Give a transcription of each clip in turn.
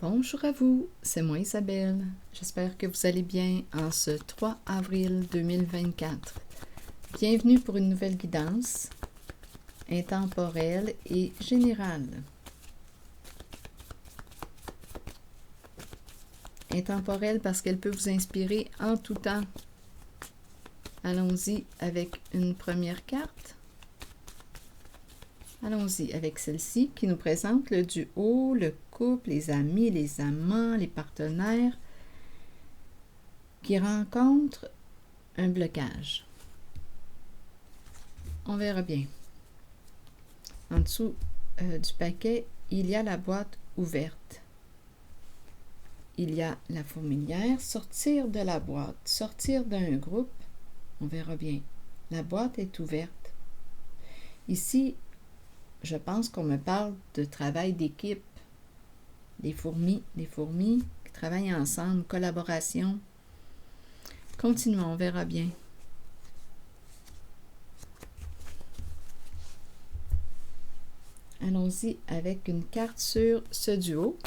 Bonjour à vous, c'est moi Isabelle. J'espère que vous allez bien en ce 3 avril 2024. Bienvenue pour une nouvelle guidance intemporelle et générale. Intemporelle parce qu'elle peut vous inspirer en tout temps. Allons-y avec une première carte. Allons-y avec celle-ci qui nous présente le duo, le couple, les amis, les amants, les partenaires qui rencontrent un blocage. On verra bien. En dessous du paquet, il y a la boîte ouverte. Il y a la fourmilière, sortir de la boîte, sortir d'un groupe, on verra bien. La boîte est ouverte. Ici, je pense qu'on me parle de travail d'équipe. Les fourmis qui travaillent ensemble, collaboration. Continuons, on verra bien. Allons-y avec une carte sur ce duo.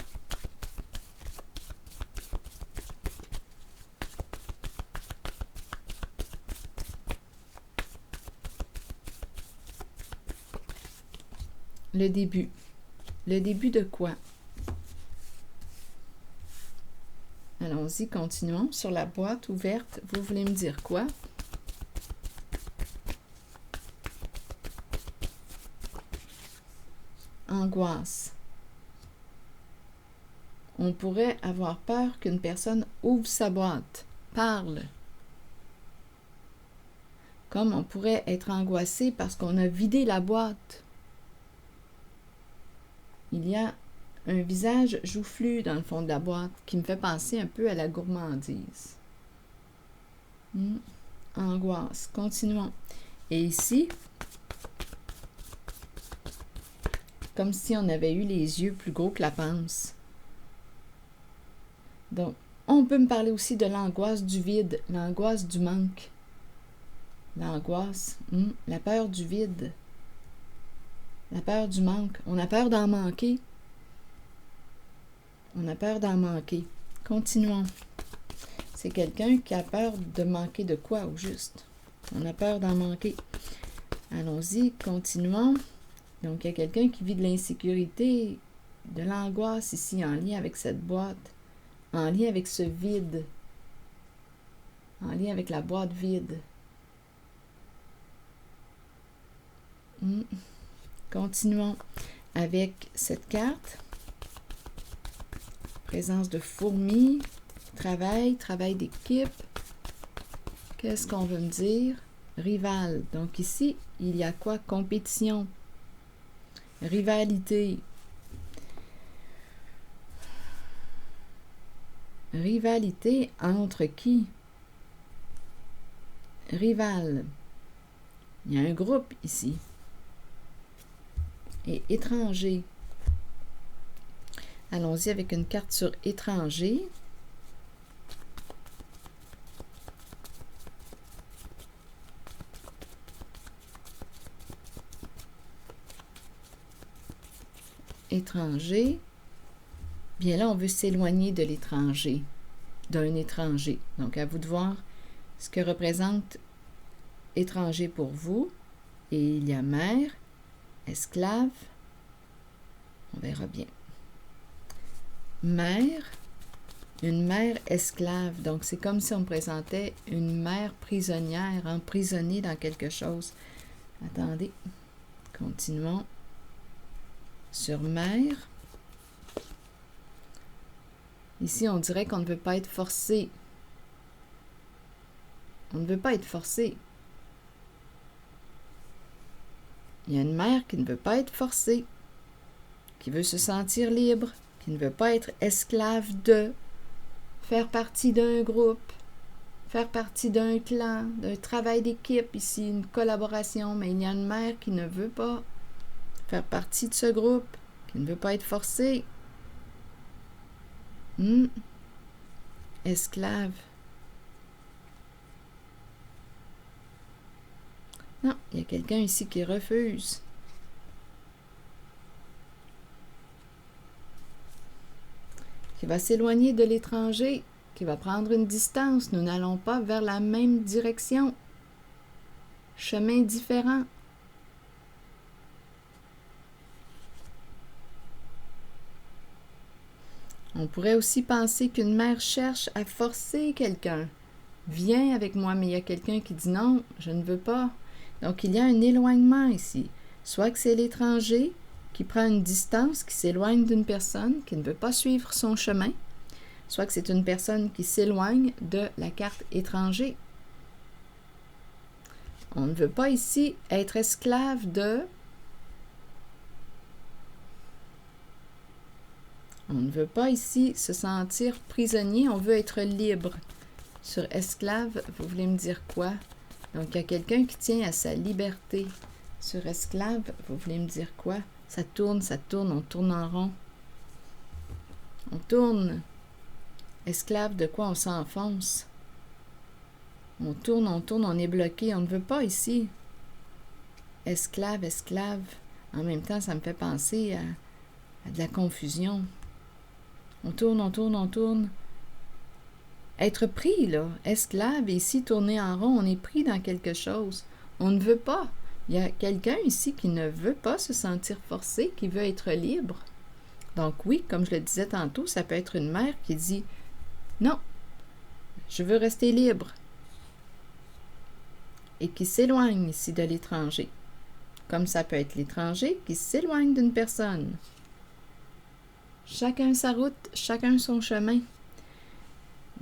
Le début. Le début de quoi? Allons-y, continuons. Sur la boîte ouverte, vous voulez me dire quoi? Angoisse. On pourrait avoir peur qu'une personne ouvre sa boîte, parle. Comme on pourrait être angoissé parce qu'on a vidé la boîte. Il y a un visage joufflu dans le fond de la boîte qui me fait penser un peu à la gourmandise. Angoisse. Continuons. Et ici, comme si on avait eu les yeux plus gros que la panse. Donc, on peut me parler aussi de l'angoisse du vide, l'angoisse du manque. L'angoisse, la peur du vide, la peur du manque. On a peur d'en manquer. On a peur d'en manquer. Continuons. C'est quelqu'un qui a peur de manquer de quoi, au juste? On a peur d'en manquer. Allons-y, continuons. Donc, il y a quelqu'un qui vit de l'insécurité, de l'angoisse ici, en lien avec cette boîte, en lien avec ce vide, en lien avec la boîte vide. Continuons avec cette carte. Présence de fourmis, travail d'équipe. Qu'est-ce qu'on veut me dire? Rival. Donc ici, il y a quoi? Compétition. Rivalité. Rivalité entre qui? Rival. Il y a un groupe ici. Et étranger. Allons-y avec une carte sur étranger. Étranger. Bien là, on veut s'éloigner de l'étranger, d'un étranger. Donc, à vous de voir ce que représente étranger pour vous. Et il y a mère, esclave. On verra bien. Mère, une mère esclave. Donc, c'est comme si on me présentait une mère prisonnière, emprisonnée dans quelque chose. Attendez, continuons. Sur mère. Ici, on dirait qu'on ne veut pas être forcé. On ne veut pas être forcé. Il y a une mère qui ne veut pas être forcée, qui veut se sentir libre, qui ne veut pas être esclave de, faire partie d'un groupe, faire partie d'un clan, d'un travail d'équipe, ici une collaboration, mais il y a une mère qui ne veut pas faire partie de ce groupe, qui ne veut pas être forcée. Esclave. Non, il y a quelqu'un ici qui refuse. qui va s'éloigner de l'étranger, qui va prendre une distance. Nous n'allons pas vers la même direction. Chemin différent. On pourrait aussi penser qu'une mère cherche à forcer quelqu'un. Viens avec moi, mais il y a quelqu'un qui dit non, je ne veux pas. Donc il y a un éloignement ici. Soit que c'est l'étranger qui prend une distance, qui s'éloigne d'une personne, qui ne veut pas suivre son chemin, soit que c'est une personne qui s'éloigne de la carte étranger. On ne veut pas ici être esclave de... On ne veut pas ici se sentir prisonnier, on veut être libre. Sur esclave, vous voulez me dire quoi? Donc, il y a quelqu'un qui tient à sa liberté. Sur esclave, vous voulez me dire quoi? Ça tourne, on tourne en rond. On tourne. Esclave, de quoi on s'enfonce? On tourne, on est bloqué. On ne veut pas ici. Esclave, esclave. En même temps, ça me fait penser à de la confusion. On tourne, on tourne. Être pris, là, esclave, et ici, tourner en rond, on est pris dans quelque chose. On ne veut pas. Il y a quelqu'un ici qui ne veut pas se sentir forcé, qui veut être libre. Donc oui, comme je le disais tantôt, ça peut être une mère qui dit « Non, je veux rester libre » et qui s'éloigne ici de l'étranger. Comme ça peut être l'étranger qui s'éloigne d'une personne. Chacun sa route, chacun son chemin.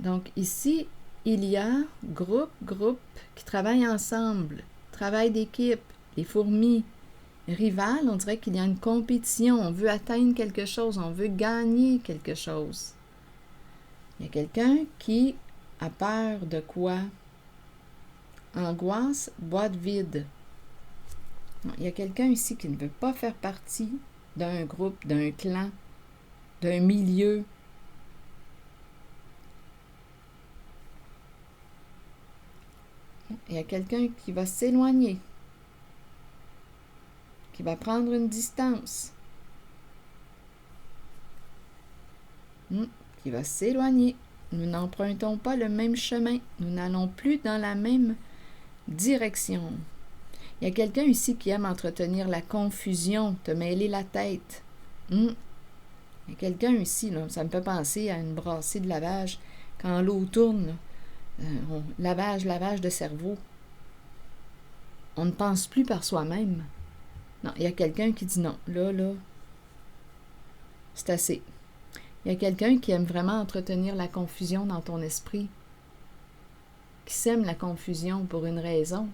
Donc ici, il y a groupe qui travaillent ensemble, travail d'équipe, les fourmis, rivales, on dirait qu'il y a une compétition, on veut atteindre quelque chose, on veut gagner quelque chose. Il y a quelqu'un qui a peur de quoi? Angoisse, boîte vide. Non, il y a quelqu'un ici qui ne veut pas faire partie d'un groupe, d'un clan, d'un milieu. Il y a quelqu'un qui va s'éloigner, qui va prendre une distance, qui va s'éloigner. Nous n'empruntons pas le même chemin, nous n'allons plus dans la même direction. Il y a quelqu'un ici qui aime entretenir la confusion, te mêler la tête. Il y a quelqu'un ici, là, ça me fait penser à une brassée de lavage, quand l'eau tourne, là. Lavage de cerveau. On ne pense plus par soi-même. Non, il y a quelqu'un qui dit non. Là, c'est assez. Il y a quelqu'un qui aime vraiment entretenir la confusion dans ton esprit, qui sème la confusion pour une raison.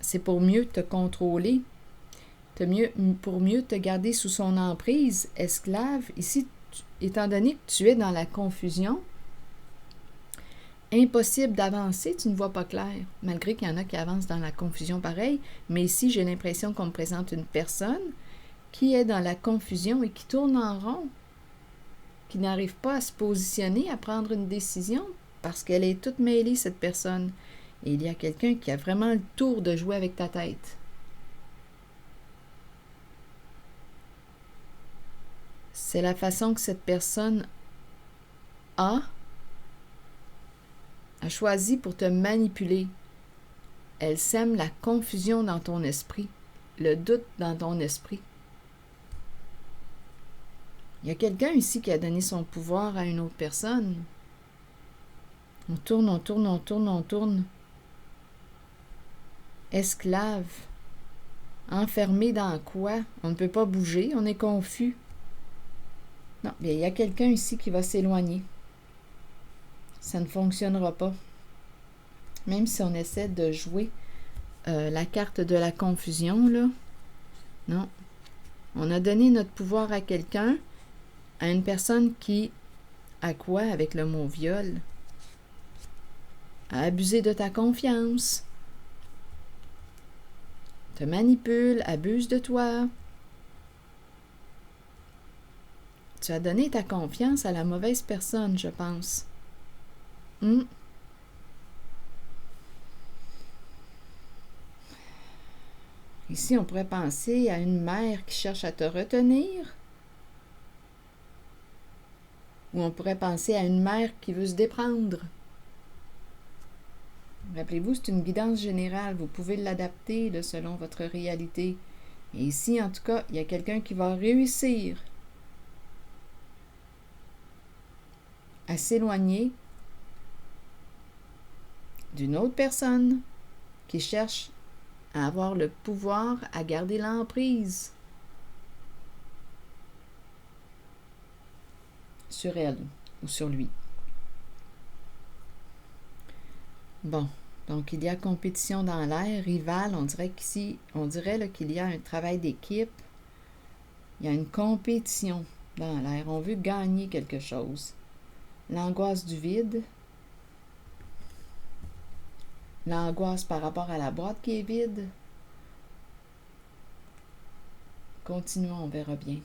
C'est pour mieux te contrôler, pour mieux te garder sous son emprise, esclave. Ici, étant donné que tu es dans la confusion, impossible d'avancer, tu ne vois pas clair, malgré qu'il y en a qui avancent dans la confusion pareil, mais ici, j'ai l'impression qu'on me présente une personne qui est dans la confusion et qui tourne en rond, qui n'arrive pas à se positionner, à prendre une décision, parce qu'elle est toute mêlée, cette personne. Et il y a quelqu'un qui a vraiment le tour de jouer avec ta tête. C'est la façon que cette personne a choisi pour te manipuler. Elle sème la confusion dans ton esprit, le doute dans ton esprit. Il y a quelqu'un ici qui a donné son pouvoir à une autre personne. On tourne. Esclave. Enfermé dans quoi? On ne peut pas bouger, on est confus. Non, bien, il y a quelqu'un ici qui va s'éloigner. Ça ne fonctionnera pas. Même si on essaie de jouer la carte de la confusion, là. Non. On a donné notre pouvoir à quelqu'un, à une personne qui, à quoi avec le mot viol? A abusé de ta confiance. Te manipule, abuse de toi. Tu as donné ta confiance à la mauvaise personne, je pense. Ici, on pourrait penser à une mère qui cherche à te retenir, Ou on pourrait penser à une mère qui veut se déprendre. Rappelez-vous, c'est une guidance générale. Vous pouvez l'adapter là, selon votre réalité. Et ici, en tout cas, il y a quelqu'un qui va réussir à s'éloigner d'une autre personne qui cherche à avoir le pouvoir, à garder l'emprise sur elle ou sur lui. Bon, donc il y a compétition dans l'air, rival, on dirait qu'ici, qu'il y a un travail d'équipe, il y a une compétition dans l'air, on veut gagner quelque chose. L'angoisse du vide, l'angoisse par rapport à la boîte qui est vide. Continuons, on verra bien.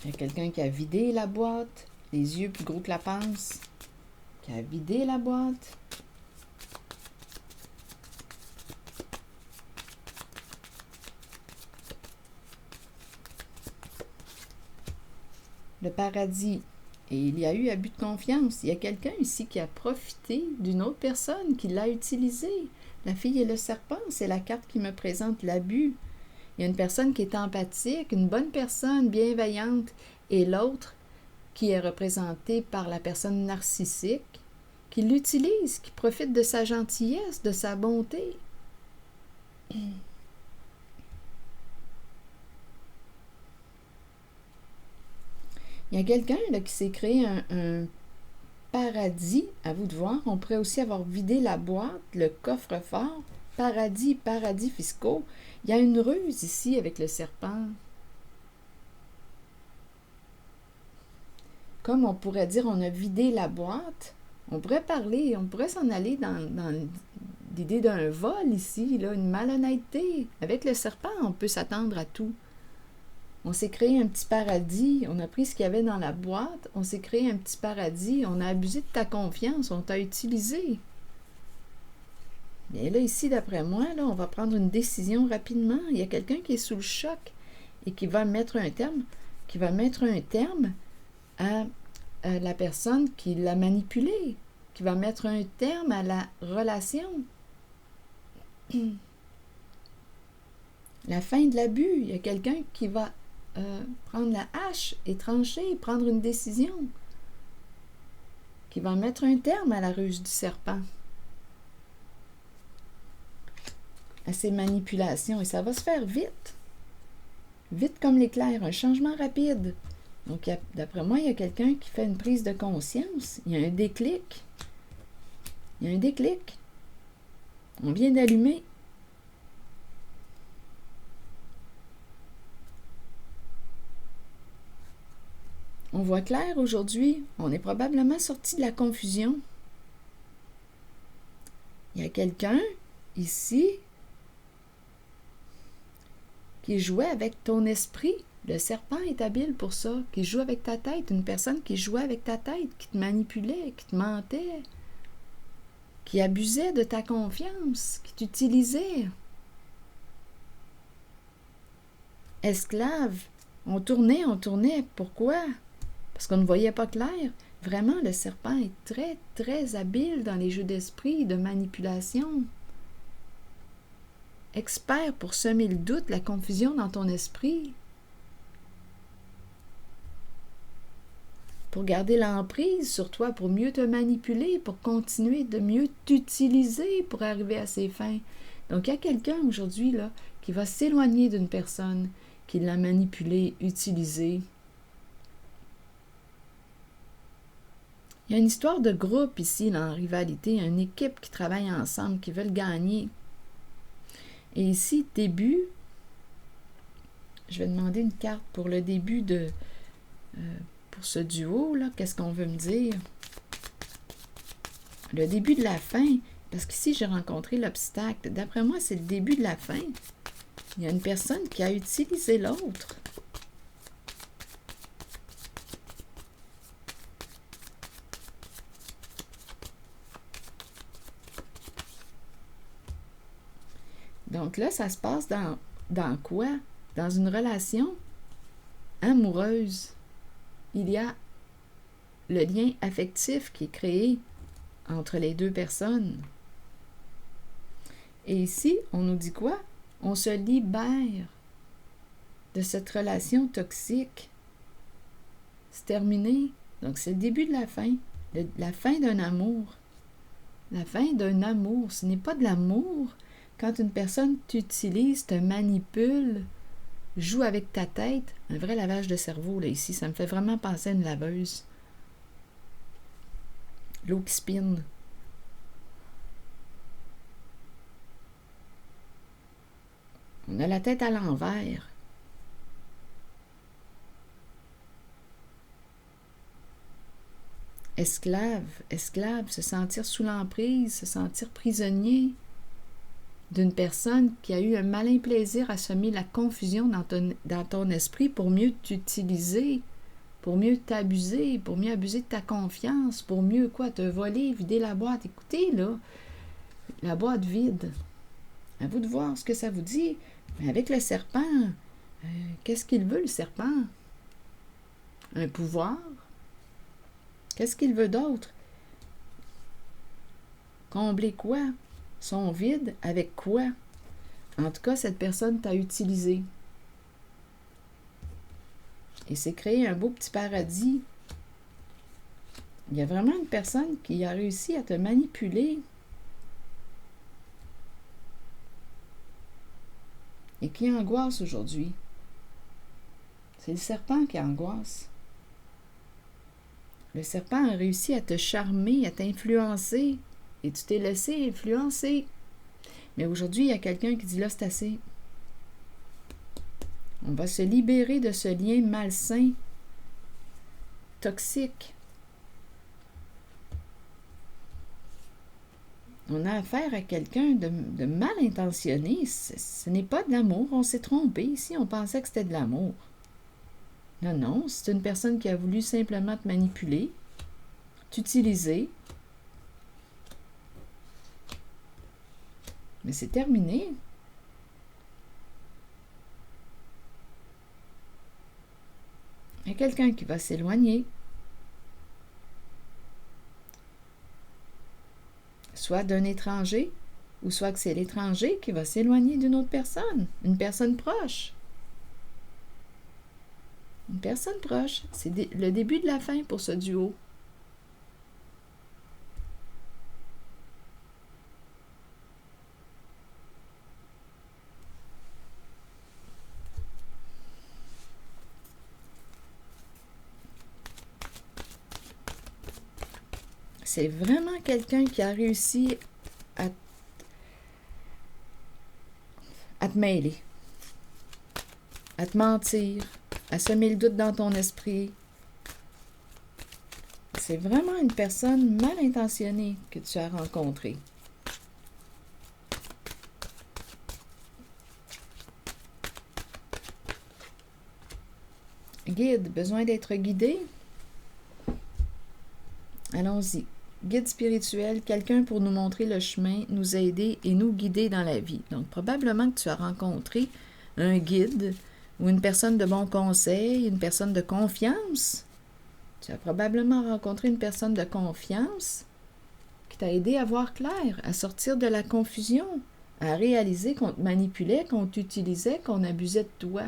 Il y a quelqu'un qui a vidé la boîte, les yeux plus gros que la panse, qui a vidé la boîte. Le paradis. Et il y a eu abus de confiance. Il y a quelqu'un ici qui a profité d'une autre personne, qui l'a utilisé. La fille et le serpent, c'est la carte qui me présente l'abus. Il y a une personne qui est empathique, une bonne personne, bienveillante, et l'autre qui est représentée par la personne narcissique, qui l'utilise, qui profite de sa gentillesse, de sa bonté. Il y a quelqu'un qui s'est créé un paradis, à vous de voir. On pourrait aussi avoir vidé la boîte, le coffre-fort, paradis fiscaux. Il y a une ruse ici avec le serpent. Comme on pourrait dire, on a vidé la boîte. On pourrait parler, on pourrait s'en aller dans l'idée d'un vol ici, là, une malhonnêteté. Avec le serpent, on peut s'attendre à tout. On s'est créé un petit paradis, on a pris ce qu'il y avait dans la boîte, on s'est créé un petit paradis, on a abusé de ta confiance, on t'a utilisé. Bien là, ici, d'après moi, là, on va prendre une décision rapidement. Il y a quelqu'un qui est sous le choc et qui va mettre un terme, à la personne qui l'a manipulé, qui va mettre un terme à la relation. La fin de l'abus, il y a quelqu'un qui va prendre la hache et trancher, prendre une décision, qui va mettre un terme à la ruse du serpent, à ces manipulations, et ça va se faire vite. Vite comme l'éclair, un changement rapide. Donc, d'après moi, il y a quelqu'un qui fait une prise de conscience. Il y a un déclic. Il y a un déclic. On vient d'allumer. On voit clair aujourd'hui. On est probablement sorti de la confusion. Il y a quelqu'un ici qui jouait avec ton esprit. Le serpent est habile pour ça, qui joue avec ta tête. Une personne qui jouait avec ta tête, qui te manipulait, qui te mentait, qui abusait de ta confiance, qui t'utilisait. Esclave. On tournait. Pourquoi? Parce qu'on ne voyait pas clair. Vraiment, le serpent est très, très habile dans les jeux d'esprit, de manipulation. Expert pour semer le doute, la confusion dans ton esprit. Pour garder l'emprise sur toi, pour mieux te manipuler, pour continuer de mieux t'utiliser pour arriver à ses fins. Donc, il y a quelqu'un aujourd'hui là qui va s'éloigner d'une personne qui l'a manipulé, utilisé. Il y a une histoire de groupe ici, là, en rivalité, une équipe qui travaille ensemble, qui veulent gagner. Et ici, début, je vais demander une carte pour le début de... pour ce duo, là, qu'est-ce qu'on veut me dire? Le début de la fin, parce qu'ici, j'ai rencontré l'obstacle. D'après moi, c'est le début de la fin. Il y a une personne qui a utilisé l'autre. Donc là, ça se passe dans quoi? Dans une relation amoureuse. Il y a le lien affectif qui est créé entre les deux personnes. Et ici, on nous dit quoi? On se libère de cette relation toxique. C'est terminé. Donc, c'est le début de la fin. La fin d'un amour. La fin d'un amour. Ce n'est pas de l'amour quand une personne t'utilise, te manipule, joue avec ta tête. Un vrai lavage de cerveau, là, ici. Ça me fait vraiment penser à une laveuse. L'eau qui spinne. On a la tête à l'envers. Esclave, se sentir sous l'emprise, se sentir prisonnier d'une personne qui a eu un malin plaisir à semer la confusion dans ton esprit pour mieux t'utiliser, pour mieux t'abuser, pour mieux abuser de ta confiance, pour mieux quoi, te voler, vider la boîte. Écoutez, là, la boîte vide. À vous de voir ce que ça vous dit. Mais avec le serpent, qu'est-ce qu'il veut, le serpent? Un pouvoir? Qu'est-ce qu'il veut d'autre? Combler quoi? Son vide avec quoi? En tout cas, cette personne t'a utilisé. Et c'est créé un beau petit paradis. Il y a vraiment une personne qui a réussi à te manipuler. Et qui angoisse aujourd'hui. C'est le serpent qui angoisse. Le serpent a réussi à te charmer, à t'influencer, et tu t'es laissé influencer. Mais aujourd'hui, il y a quelqu'un qui dit là, c'est assez. On va se libérer de ce lien malsain, toxique. On a affaire à quelqu'un de mal intentionné. Ce n'est pas de l'amour. On s'est trompé ici. On pensait que c'était de l'amour. Non, non. C'est une personne qui a voulu simplement te manipuler, t'utiliser. Mais c'est terminé. Il y a quelqu'un qui va s'éloigner. Soit d'un étranger, ou soit que c'est l'étranger qui va s'éloigner d'une autre personne, une personne proche. Une personne proche. C'est le début de la fin pour ce duo. C'est vraiment quelqu'un qui a réussi à te mêler, à te mentir, à semer le doute dans ton esprit. C'est vraiment une personne mal intentionnée que tu as rencontrée. Guide, besoin d'être guidé? Allons-y. Guide spirituel, quelqu'un pour nous montrer le chemin, nous aider et nous guider dans la vie. Donc, probablement que tu as rencontré un guide ou une personne de bon conseil, une personne de confiance. Tu as probablement rencontré une personne de confiance qui t'a aidé à voir clair, à sortir de la confusion, à réaliser qu'on te manipulait, qu'on t'utilisait, qu'on abusait de toi.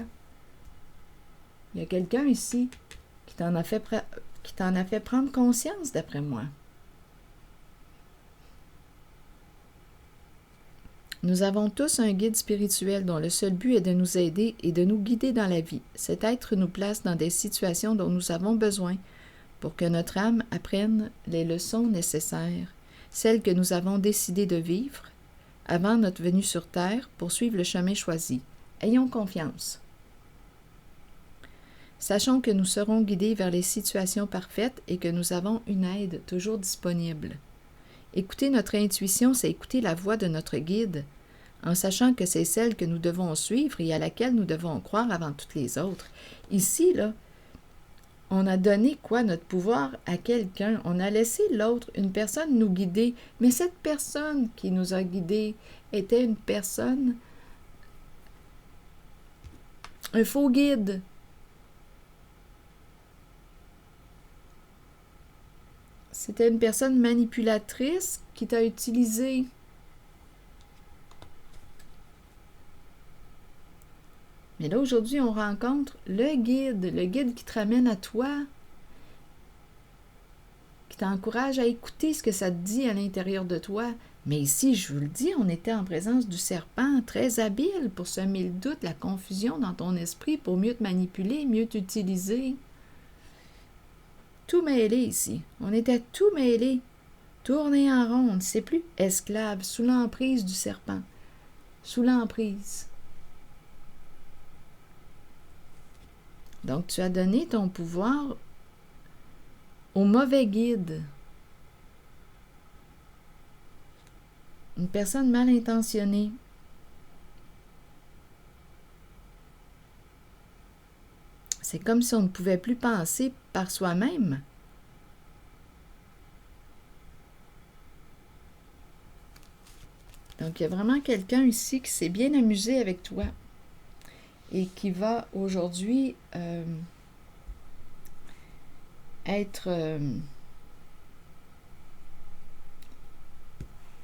Il y a quelqu'un ici qui t'en a fait prendre conscience, d'après moi. Nous avons tous un guide spirituel dont le seul but est de nous aider et de nous guider dans la vie. Cet être nous place dans des situations dont nous avons besoin pour que notre âme apprenne les leçons nécessaires, celles que nous avons décidé de vivre avant notre venue sur Terre pour suivre le chemin choisi. Ayons confiance. Sachons que nous serons guidés vers les situations parfaites et que nous avons une aide toujours disponible. Écouter notre intuition, c'est écouter la voix de notre guide, en sachant que c'est celle que nous devons suivre et à laquelle nous devons croire avant toutes les autres. Ici, là, on a donné quoi, notre pouvoir à quelqu'un. On a laissé l'autre, une personne, nous guider. Mais cette personne qui nous a guidés était une personne un faux guide. C'était une personne manipulatrice qui t'a utilisé. Mais là, aujourd'hui, on rencontre le guide qui te ramène à toi, qui t'encourage à écouter ce que ça te dit à l'intérieur de toi. Mais ici, je vous le dis, on était en présence du serpent, très habile pour semer le doute, la confusion dans ton esprit, pour mieux te manipuler, mieux t'utiliser. Tout mêlé ici. On était tout mêlé, tourné en rond. On ne sait plus, esclave, sous l'emprise du serpent, sous l'emprise. Donc, tu as donné ton pouvoir au mauvais guide. Une personne mal intentionnée. C'est comme si on ne pouvait plus penser par soi-même. Donc, il y a vraiment quelqu'un ici qui s'est bien amusé avec toi et qui va aujourd'hui être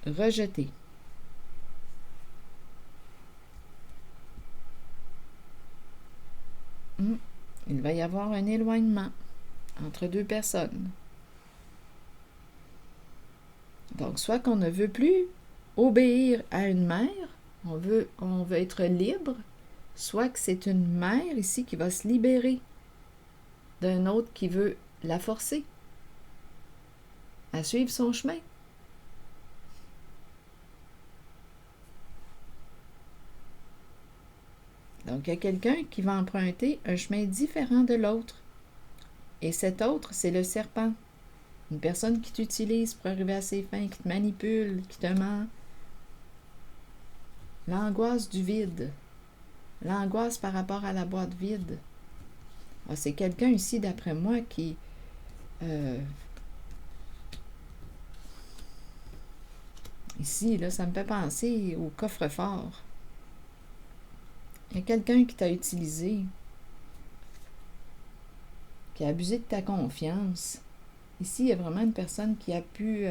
rejeté. Il va y avoir un éloignement entre deux personnes. Donc, soit qu'on ne veut plus obéir à une mère, on veut être libre, soit que c'est une mère ici qui va se libérer d'un autre qui veut la forcer à suivre son chemin. Donc, il y a quelqu'un qui va emprunter un chemin différent de l'autre. Et cet autre, c'est le serpent. Une personne qui t'utilise pour arriver à ses fins, qui te manipule, qui te ment. L'angoisse du vide. L'angoisse par rapport à la boîte vide. Ah, c'est quelqu'un ici, d'après moi, qui... ici, là, ça me fait penser au coffre-fort. Il y a quelqu'un qui t'a utilisé, qui a abusé de ta confiance. Ici, il y a vraiment une personne qui a pu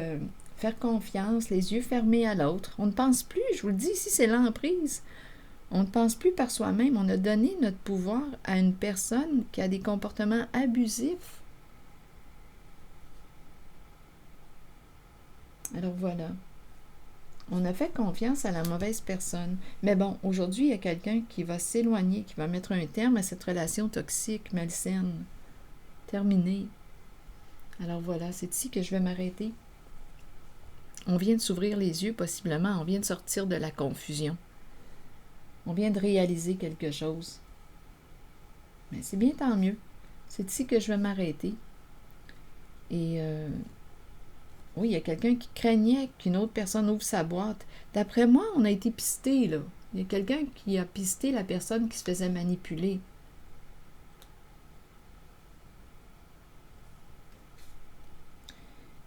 faire confiance, les yeux fermés à l'autre. On ne pense plus, je vous le dis, ici, c'est l'emprise. On ne pense plus par soi-même. On a donné notre pouvoir à une personne qui a des comportements abusifs. Alors voilà. On a fait confiance à la mauvaise personne. Mais bon, aujourd'hui, il y a quelqu'un qui va s'éloigner, qui va mettre un terme à cette relation toxique, malsaine. Terminée. Alors voilà, c'est ici que je vais m'arrêter. On vient de s'ouvrir les yeux, possiblement. On vient de sortir de la confusion. On vient de réaliser quelque chose. Mais c'est bien, tant mieux. C'est ici que je vais m'arrêter. Et oui, il y a quelqu'un qui craignait qu'une autre personne ouvre sa boîte. D'après moi, on a été pisté, là. Il y a quelqu'un qui a pisté la personne qui se faisait manipuler.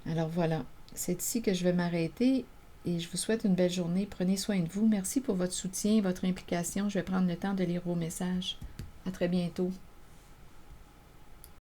Alors voilà, c'est ici que je vais m'arrêter et je vous souhaite une belle journée. Prenez soin de vous. Merci pour votre soutien, votre implication. Je vais prendre le temps de lire vos messages. À très bientôt.